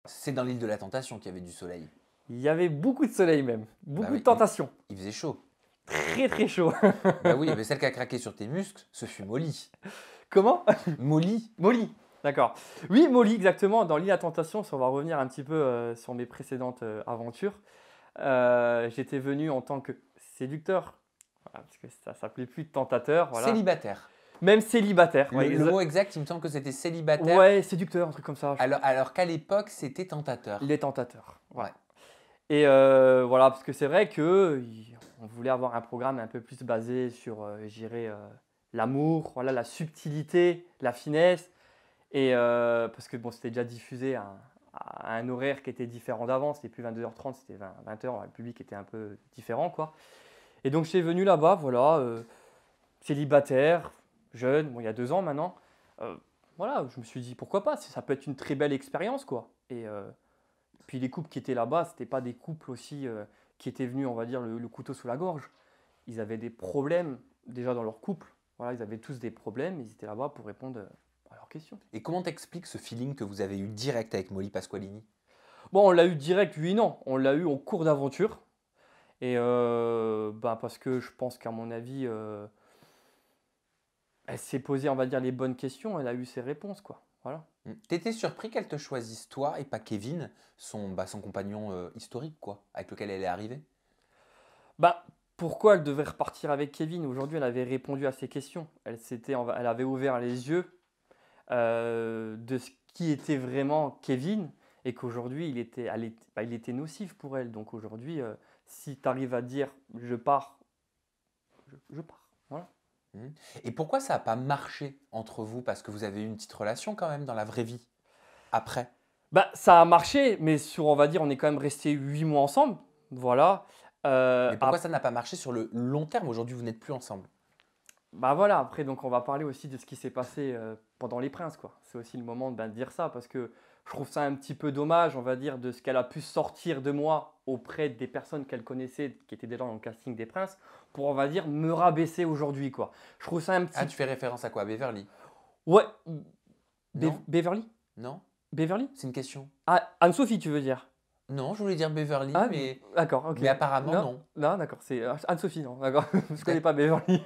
C'est dans l'île de la Tentation qu'il y avait du soleil. Il y avait beaucoup de soleil même, beaucoup oui, de tentation. Il faisait chaud. Très très chaud. Bah oui, mais celle qui a craqué sur tes muscles, ce fut Molly. Comment? Molly? Molly, d'accord. Oui, Molly, exactement. Dans l'île de la Tentation, si on va revenir un petit peu sur mes précédentes aventures, j'étais venu en tant que séducteur, voilà, parce que ça s'appelait plus tentateur, voilà. Célibataire. Même célibataire. Le mot exact, il me semble que c'était célibataire. Ouais, séducteur, un truc comme ça. Alors qu'à l'époque, c'était tentateur. Les tentateurs. Ouais. Et voilà, parce que c'est vrai que on voulait avoir un programme un peu plus basé sur, je dirais, l'amour, voilà, la subtilité, la finesse. Et parce que bon, c'était déjà diffusé à un horaire qui était différent d'avant. C'était plus 22h30, c'était 20h. Le public était un peu différent, quoi. Et donc, j'étais venu là-bas, voilà, célibataire, jeune, bon, il y a 2 ans maintenant. Voilà, je me suis dit, pourquoi pas, ça peut être une très belle expérience, quoi. Et puis les couples qui étaient là-bas, ce n'étaient pas des couples aussi qui étaient venus, on va dire, le couteau sous la gorge. Ils avaient des problèmes déjà dans leur couple. Voilà, ils avaient tous des problèmes. Ils étaient là-bas pour répondre à leurs questions. Et comment t'expliques ce feeling que vous avez eu direct avec Molly Pasqualini? Bon, on l'a eu direct, oui et non. On l'a eu en cours d'aventure. Et parce que je pense qu'à mon avis, elle s'est posé, on va dire, les bonnes questions. Elle a eu ses réponses, quoi. Voilà. T'étais surpris qu'elle te choisisse toi et pas Kevin, son compagnon historique, quoi, avec lequel elle est arrivée? Pourquoi elle devait repartir avec Kevin? Aujourd'hui, elle avait répondu à ces questions. Elle avait ouvert les yeux de ce qui était vraiment Kevin et qu'aujourd'hui, il était nocif pour elle. Donc aujourd'hui, si tu arrives à dire je pars, je pars. Voilà. Et pourquoi ça n'a pas marché entre vous? Parce que vous avez eu une petite relation quand même dans la vraie vie, après. Ça a marché, mais on va dire, on est quand même resté 8 mois ensemble. Voilà. Mais pourquoi ça n'a pas marché sur le long terme? Aujourd'hui, vous n'êtes plus ensemble. Voilà, après, donc on va parler aussi de ce qui s'est passé pendant Les Princes, quoi. C'est aussi le moment de dire ça, parce que je trouve ça un petit peu dommage, on va dire, de ce qu'elle a pu sortir de moi auprès des personnes qu'elle connaissait, qui étaient déjà dans le casting des Princes, pour, on va dire, me rabaisser aujourd'hui, quoi. Je trouve ça un petit... Ah, tu fais référence à quoi? Beverly? Ouais. Non. Beverly? Non? Beverly? C'est une question. Ah, Anne-Sophie, tu veux dire? Non, je voulais dire Beverly, Ah, mais... d'accord, ok. Mais apparemment, non. Non, d'accord, c'est Anne-Sophie, non, d'accord. Je connais pas Beverly.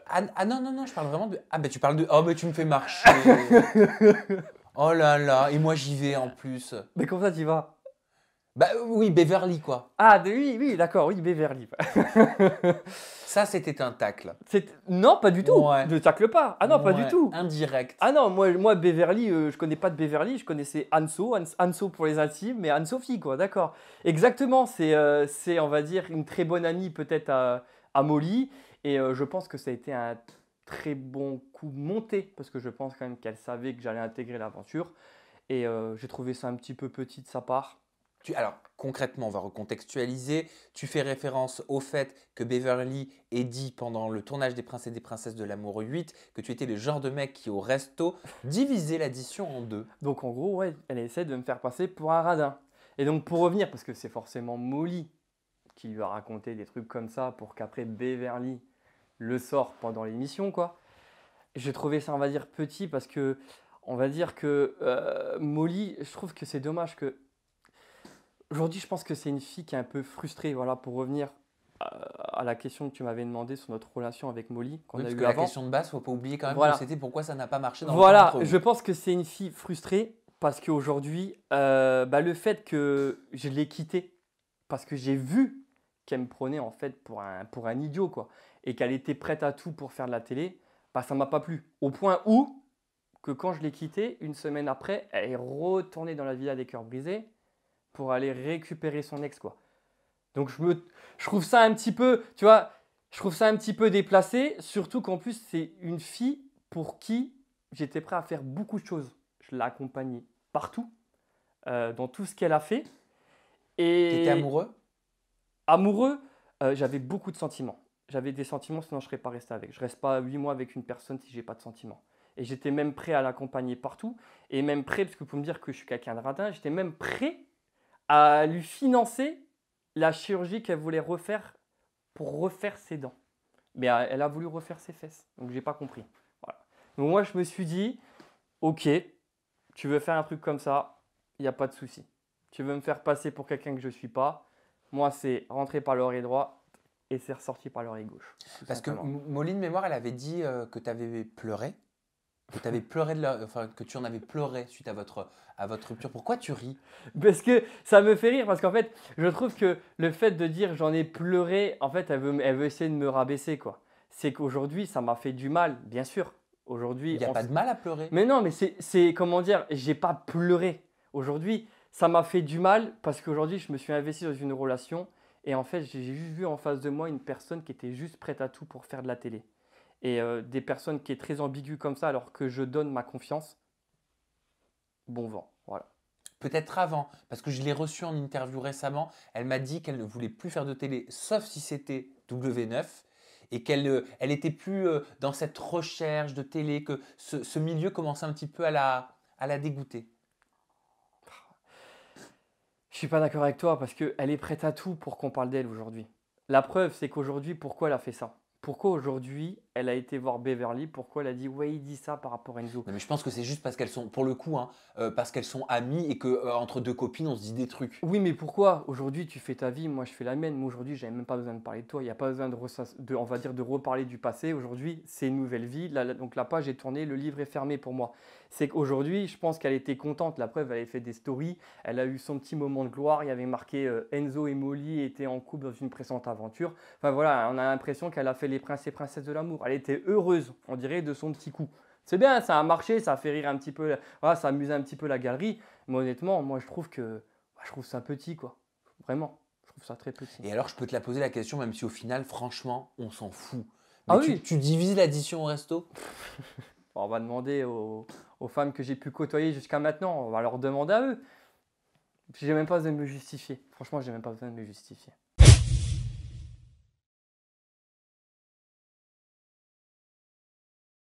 Ah non, non, non, je parle vraiment de... Ah, tu parles de... Oh, mais tu me fais marcher. Oh là là, et moi j'y vais en plus. Mais comment ça, tu y vas? Bah oui, Beverly, quoi. Ah, oui, d'accord, oui, Beverly. Ça, c'était un tacle. Non, pas du tout. Ouais. Ne tacle pas. Ah non, pas du tout. Indirect. Ah non, moi Beverly, je connais pas de Beverly, je connaissais Anso pour les intimes, mais Anne-Sophie, quoi, d'accord. Exactement, c'est, on va dire, une très bonne amie peut-être à Molly, et je pense que ça a été un très bon coup monté, parce que je pense quand même qu'elle savait que j'allais intégrer l'aventure, et j'ai trouvé ça un petit peu petit de sa part. Alors, concrètement, on va recontextualiser. Tu fais référence au fait que Beverly ait dit pendant le tournage des Princes et des Princesses de l'amour 8 que tu étais le genre de mec qui, au resto, divisait l'addition en deux. Donc en gros, ouais, elle essaie de me faire passer pour un radin. Et donc pour revenir, parce que c'est forcément Molly qui lui a raconté des trucs comme ça pour qu'après Beverly le sorte pendant l'émission, quoi. J'ai trouvé ça, on va dire, petit parce que, on va dire que Molly, je trouve que c'est dommage que... Aujourd'hui, je pense que c'est une fille qui est un peu frustrée, voilà, pour revenir à la question que tu m'avais demandé sur notre relation avec Molly qu'on Oui, a parce eu que la avant. question de base, faut pas oublier quand même Voilà. que c'était pourquoi ça n'a pas marché dans le Voilà, temps entre je vous. pense que c'est une fille frustrée parce qu'aujourd'hui, le fait que je l'ai quittée, parce que j'ai vu qu'elle me prenait en fait pour un idiot, quoi, et qu'elle était prête à tout pour faire de la télé, ça m'a pas plu. Au point où, que quand je l'ai quittée, une semaine après, elle est retournée dans la villa des cœurs brisés pour aller récupérer son ex, quoi. Donc je trouve ça un petit peu, tu vois, je trouve ça un petit peu déplacé, surtout qu'en plus c'est une fille pour qui j'étais prêt à faire beaucoup de choses. Je l'ai accompagnée partout, dans tout ce qu'elle a fait. Et T'étais amoureux? amoureux, j'avais beaucoup de sentiments. J'avais des sentiments, sinon je ne serais pas resté avec. Je ne reste pas 8 mois avec une personne si je n'ai pas de sentiments. Et j'étais même prêt à l'accompagner partout. Et même prêt, parce que pour me dire que je suis quelqu'un de radin, j'étais même prêt à lui financer la chirurgie qu'elle voulait refaire pour refaire ses dents. Mais elle a voulu refaire ses fesses. Donc, j'ai pas compris. Voilà. Donc, moi, je me suis dit, ok, tu veux faire un truc comme ça, il n'y a pas de souci. Tu veux me faire passer pour quelqu'un que je ne suis pas. Moi, c'est rentrer par l'oreille droite et c'est ressorti par l'oreille gauche. Tout Parce que simplement. Moline Mémoire, elle avait dit que tu avais pleuré, que enfin, que tu en avais pleuré suite à votre rupture. Pourquoi tu ris? Parce que ça me fait rire, parce qu'en fait, je trouve que le fait de dire j'en ai pleuré, en fait, elle veut essayer de me rabaisser, quoi. C'est qu'aujourd'hui, ça m'a fait du mal, bien sûr. Il Aujourd'hui, n'y a pas de mal à pleurer. mais non, mais comment dire, j'ai pas pleuré. Aujourd'hui, ça m'a fait du mal parce qu'aujourd'hui, je me suis investi dans une relation et en fait, j'ai juste vu en face de moi une personne qui était juste prête à tout pour faire de la télé. Et des personnes qui est très ambiguës comme ça alors que je donne ma confiance, bon vent, voilà. Peut-être avant, parce que je l'ai reçue en interview récemment. Elle m'a dit qu'elle ne voulait plus faire de télé, sauf si c'était W9, et elle était plus dans cette recherche de télé, que ce milieu commençait un petit peu à la dégoûter. Je suis pas d'accord avec toi parce qu'elle est prête à tout pour qu'on parle d'elle aujourd'hui. La preuve, c'est qu'aujourd'hui, pourquoi elle a fait ça? Pourquoi aujourd'hui, elle a été voir Beverly? Pourquoi elle a dit ouais, il dit ça par rapport à Enzo? Non, mais je pense que c'est juste parce qu'elles sont, pour le coup, hein, parce qu'elles sont amies et que entre deux copines, on se dit des trucs. Oui, mais pourquoi? Aujourd'hui, tu fais ta vie, moi je fais la mienne. Moi aujourd'hui, j'avais même pas besoin de parler de toi. Il n'y a pas besoin on va dire, de reparler du passé. Aujourd'hui, c'est une nouvelle vie. Donc la page est tournée, le livre est fermé pour moi. C'est qu'aujourd'hui, je pense qu'elle était contente. La preuve, elle avait fait des stories. Elle a eu son petit moment de gloire. Il y avait marqué Enzo et Molly étaient en couple dans une pressante aventure. Enfin voilà, on a l'impression qu'elle a fait les princes et princesses de l'amour. Elle était heureuse, on dirait, de son petit coup. C'est bien, ça a marché, ça a fait rire un petit peu, voilà, ça a amusé un petit peu la galerie. Mais honnêtement, moi je trouve que je trouve ça petit, quoi. Vraiment, je trouve ça très petit. Et alors, je peux te la poser la question, même si au final, franchement, on s'en fout. Ah Mais oui, tu divises l'addition au resto? on va demander aux femmes que j'ai pu côtoyer jusqu'à maintenant, on va leur demander à eux. J'ai même pas besoin de me justifier. Franchement, j'ai même pas besoin de me justifier.